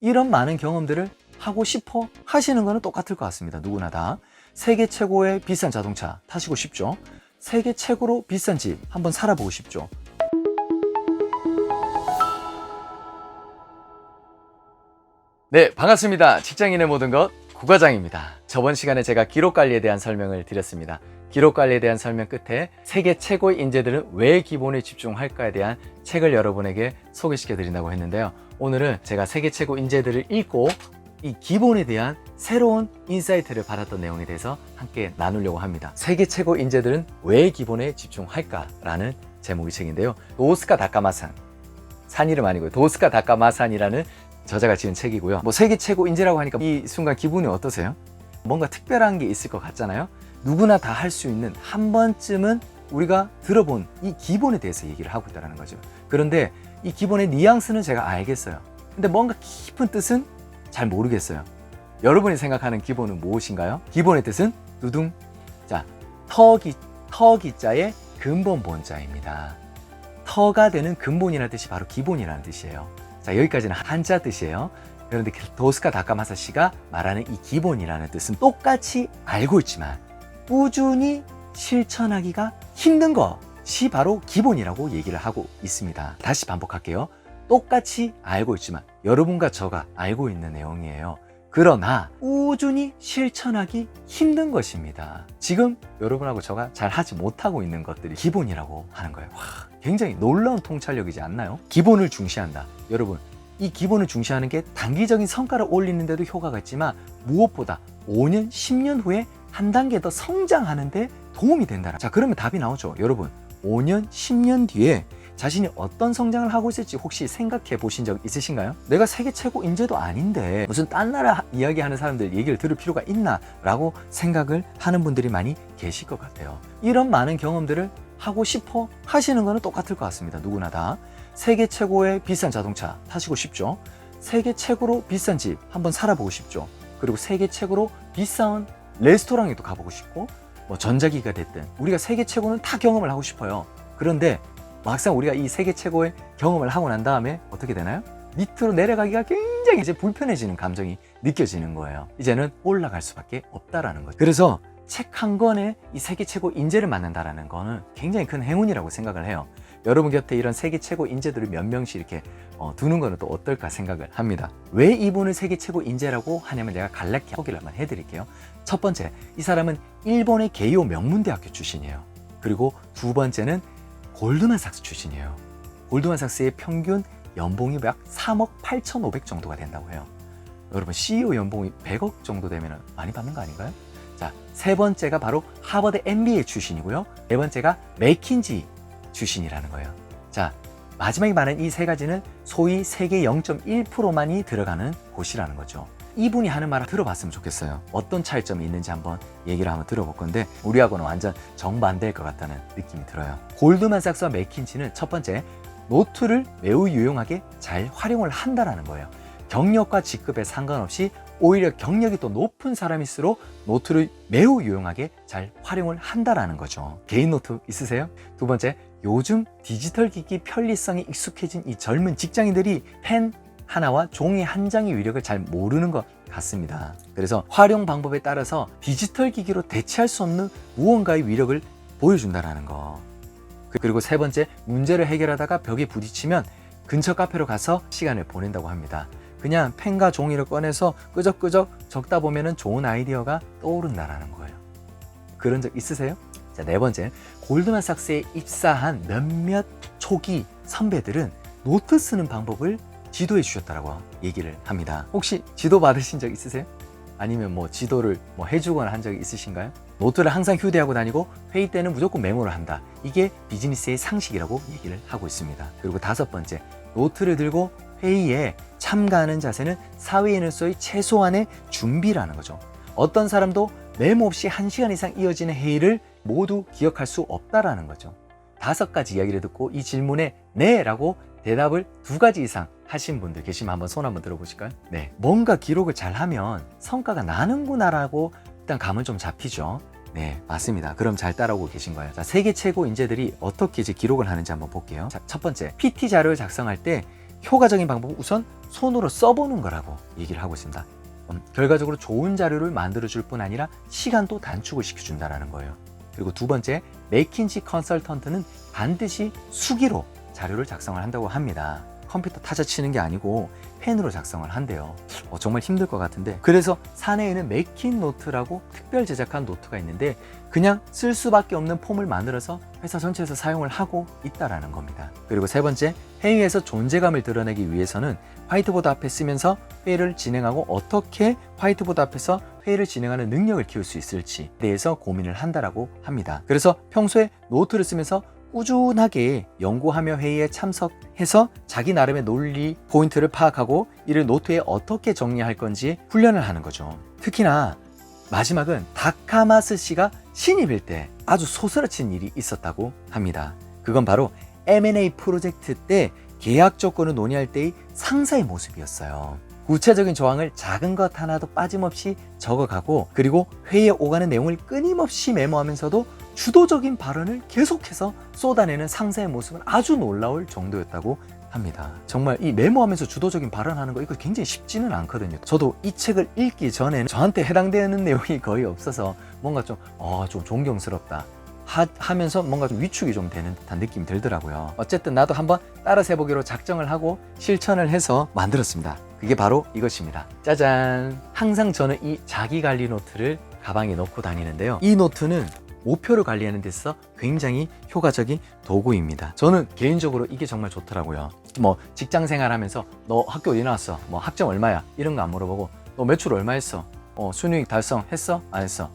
이런 많은 경험들을 하고 싶어 하시는 거는 똑같을 것 같습니다. 누구나 다. 세계 최고의 비싼 자동차 타시고 싶죠? 세계 최고로 비싼 집 한번 살아보고 싶죠? 네, 반갑습니다. 직장인의 모든 것 구과장입니다. 저번 시간에 제가 기록관리에 대한 설명을 드렸습니다. 기록관리에 대한 설명 끝에 세계 최고의 인재들은 왜 기본에 집중할까에 대한 책을 여러분에게 소개시켜 드린다고 했는데요. 오늘은 제가 세계 최고 인재들을 읽고 이 기본에 대한 새로운 인사이트를 받았던 내용에 대해서 함께 나누려고 합니다. 세계 최고 인재들은 왜 기본에 집중할까라는 제목의 책인데요. 도스카 다카마산, 산 이름 아니고요. 도스카 다카마산이라는 저자가 지은 책이고요. 뭐 세계 최고 인재라고 하니까 이 순간 기분이 어떠세요? 뭔가 특별한 게 있을 것 같잖아요. 누구나 다 할 수 있는 한 번쯤은 우리가 들어본 이 기본에 대해서 얘기를 하고 있다는 거죠. 그런데 이 기본의 뉘앙스는 제가 알겠어요. 근데 뭔가 깊은 뜻은 잘 모르겠어요. 여러분이 생각하는 기본은 무엇인가요? 기본의 뜻은 두둥. 자, 터기자의 근본 본자입니다. 터가 되는 근본이라는 뜻이 바로 기본이라는 뜻이에요. 자, 여기까지는 한자 뜻이에요. 그런데 도스카 다카마사 씨가 말하는 이 기본이라는 뜻은 똑같이 알고 있지만 꾸준히 실천하기가 힘든 것이 바로 기본이라고 얘기를 하고 있습니다. 다시 반복할게요. 똑같이 알고 있지만 여러분과 저가 알고 있는 내용이에요. 그러나 꾸준히 실천하기 힘든 것입니다. 지금 여러분하고 저가 잘 하지 못하고 있는 것들이 기본이라고 하는 거예요. 와, 굉장히 놀라운 통찰력이지 않나요? 기본을 중시한다. 여러분, 이 기본을 중시하는 게 단기적인 성과를 올리는데도 효과가 있지만 무엇보다 5년, 10년 후에 한 단계 더 성장하는 데 도움이 된다. 자, 그러면 답이 나오죠. 여러분, 5년, 10년 뒤에 자신이 어떤 성장을 하고 있을지 혹시 생각해 보신 적 있으신가요? 내가 세계 최고 인재도 아닌데 무슨 딴 나라 이야기하는 사람들 얘기를 들을 필요가 있나? 라고 생각을 하는 분들이 많이 계실 것 같아요. 이런 많은 경험들을 하고 싶어 하시는 거는 똑같을 것 같습니다. 누구나 다. 세계 최고의 비싼 자동차 타시고 싶죠? 세계 최고로 비싼 집 한번 살아보고 싶죠? 그리고 세계 최고로 비싼 레스토랑에도 가보고 싶고, 뭐 전자기기가 됐든 우리가 세계 최고는 다 경험을 하고 싶어요. 그런데 막상 우리가 이 세계 최고의 경험을 하고 난 다음에 어떻게 되나요? 밑으로 내려가기가 굉장히 이제 불편해지는 감정이 느껴지는 거예요. 이제는 올라갈 수밖에 없다라는 거죠. 그래서 책 한 권에 이 세계 최고 인재를 만난다라는 거는 굉장히 큰 행운이라고 생각을 해요. 여러분 곁에 이런 세계 최고 인재들을 몇 명씩 이렇게 두는 거는 또 어떨까 생각을 합니다. 왜 이분을 세계 최고 인재라고 하냐면 제가 간략히 소개를 한번 해드릴게요. 첫 번째, 이 사람은 일본의 게이오 명문대학교 출신이에요. 그리고 두 번째는 골드만삭스 출신이에요. 골드만삭스의 평균 연봉이 약 3억 8,500 정도가 된다고 해요. 여러분, CEO 연봉이 100억 정도 되면 많이 받는 거 아닌가요? 자, 세 번째가 바로 하버드 MBA 출신이고요. 네 번째가 맥킨지 출신이라는 거예요. 자, 마지막에 말하는 이 세 가지는 소위 세계 0.1%만이 들어가는 곳이라는 거죠. 이분이 하는 말을 들어봤으면 좋겠어요. 어떤 차이점이 있는지 한번 얘기를 한번 들어볼 건데 우리하고는 완전 정반대일 것 같다는 느낌이 들어요. 골드만삭스와 맥킨지는 첫 번째, 노트를 매우 유용하게 잘 활용을 한다는 거예요. 경력과 직급에 상관없이 오히려 경력이 더 높은 사람일수록 노트를 매우 유용하게 잘 활용을 한다는 거죠. 개인 노트 있으세요? 두 번째, 요즘 디지털 기기 편리성에 익숙해진 이 젊은 직장인들이 펜 하나와 종이 한 장의 위력을 잘 모르는 것 같습니다. 그래서 활용 방법에 따라서 디지털 기기로 대체할 수 없는 무언가의 위력을 보여준다는 거. 그리고 세 번째, 문제를 해결하다가 벽에 부딪히면 근처 카페로 가서 시간을 보낸다고 합니다. 그냥 펜과 종이를 꺼내서 끄적끄적 적다 보면 좋은 아이디어가 떠오른다는 거예요. 그런 적 있으세요? 자, 네 번째, 골드만삭스에 입사한 몇몇 초기 선배들은 노트 쓰는 방법을 지도해 주셨다고 얘기를 합니다. 혹시 지도 받으신 적 있으세요? 아니면 뭐 지도를 해주거나 한 적이 있으신가요? 노트를 항상 휴대하고 다니고 회의 때는 무조건 메모를 한다. 이게 비즈니스의 상식이라고 얘기를 하고 있습니다. 그리고 다섯 번째, 노트를 들고 회의에 참가하는 자세는 사회인으로서의 최소한의 준비라는 거죠. 어떤 사람도 메모 없이 1시간 이상 이어지는 회의를 모두 기억할 수 없다라는 거죠. 5가지 이야기를 듣고 이 질문에 네 라고 대답을 2가지 이상 하신 분들 계시면 한번 손 한번 들어보실까요? 네, 뭔가 기록을 잘하면 성과가 나는구나 라고 일단 감은 좀 잡히죠. 네, 맞습니다. 그럼 잘 따라오고 계신 거예요. 자, 세계 최고 인재들이 어떻게 이제 기록을 하는지 한번 볼게요. 자, 첫 번째, PT 자료를 작성할 때 효과적인 방법은 우선 손으로 써보는 거라고 얘기를 하고 있습니다. 결과적으로 좋은 자료를 만들어줄 뿐 아니라 시간도 단축을 시켜준다는 거예요. 그리고 두 번째, 맥킨지 컨설턴트는 반드시 수기로 자료를 작성을 한다고 합니다. 컴퓨터 타자 치는 게 아니고 펜으로 작성을 한대요. 정말 힘들 것 같은데, 그래서 사내에는 맥킨 노트라고 특별 제작한 노트가 있는데 그냥 쓸 수밖에 없는 폼을 만들어서 회사 전체에서 사용을 하고 있다라는 겁니다. 그리고 세 번째, 회의에서 존재감을 드러내기 위해서는 화이트보드 앞에 쓰면서 회의를 진행하고 어떻게 화이트보드 앞에서 회의를 진행하는 능력을 키울 수 있을지에 대해서 고민을 한다라고 합니다. 그래서 평소에 노트를 쓰면서 꾸준하게 연구하며 회의에 참석해서 자기 나름의 논리 포인트를 파악하고 이를 노트에 어떻게 정리할 건지 훈련을 하는 거죠. 특히나 마지막은 다카마스 씨가 신입일 때 아주 소스라친 일이 있었다고 합니다. 그건 바로 M&A 프로젝트 때 계약 조건을 논의할 때의 상사의 모습이었어요. 구체적인 조항을 작은 것 하나도 빠짐없이 적어가고, 그리고 회의에 오가는 내용을 끊임없이 메모하면서도 주도적인 발언을 계속해서 쏟아내는 상사의 모습은 아주 놀라울 정도였다고 합니다. 정말 이 메모하면서 주도적인 발언하는 거, 이거 굉장히 쉽지는 않거든요. 저도 이 책을 읽기 전에는 저한테 해당되는 내용이 거의 없어서 뭔가 좀 존경스럽다 하면서 뭔가 좀 위축이 좀 되는 듯한 느낌이 들더라고요. 어쨌든 나도 한번 따라서 해보기로 작정을 하고 실천을 해서 만들었습니다. 그게 바로 이것입니다. 짜잔! 항상 저는 이 자기관리 노트를 가방에 넣고 다니는데요. 이 노트는 목표를 관리하는 데 있어서 굉장히 효과적인 도구입니다. 저는 개인적으로 이게 정말 좋더라고요. 뭐 직장 생활하면서 너 학교 어디 나왔어? 뭐 학점 얼마야? 이런 거 안 물어보고 너 매출 얼마 했어? 순이익 달성했어? 안 했어?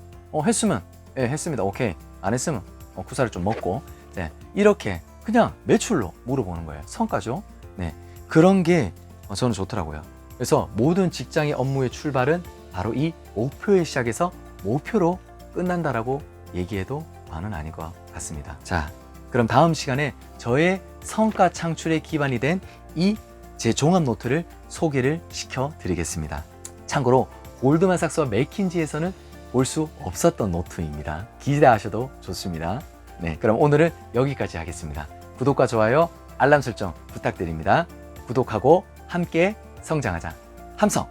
했으면 예, 했습니다. 오케이. 안 했으면 구사를 좀 먹고, 네, 이렇게 그냥 매출로 물어보는 거예요. 성과죠. 네, 그런 게 저는 좋더라고요. 그래서 모든 직장의 업무의 출발은 바로 이 목표의 시작에서 목표로 끝난다라고 얘기해도 과언은 아닐 것 같습니다. 자, 그럼 다음 시간에 저의 성과 창출의 기반이 된 이 제 종합 노트를 소개를 시켜드리겠습니다. 참고로 골드만삭스와 맥킨지에서는 볼 수 없었던 노트입니다. 기대하셔도 좋습니다. 네, 그럼 오늘은 여기까지 하겠습니다. 구독과 좋아요, 알람 설정 부탁드립니다. 구독하고 함께 성장하자. 함성!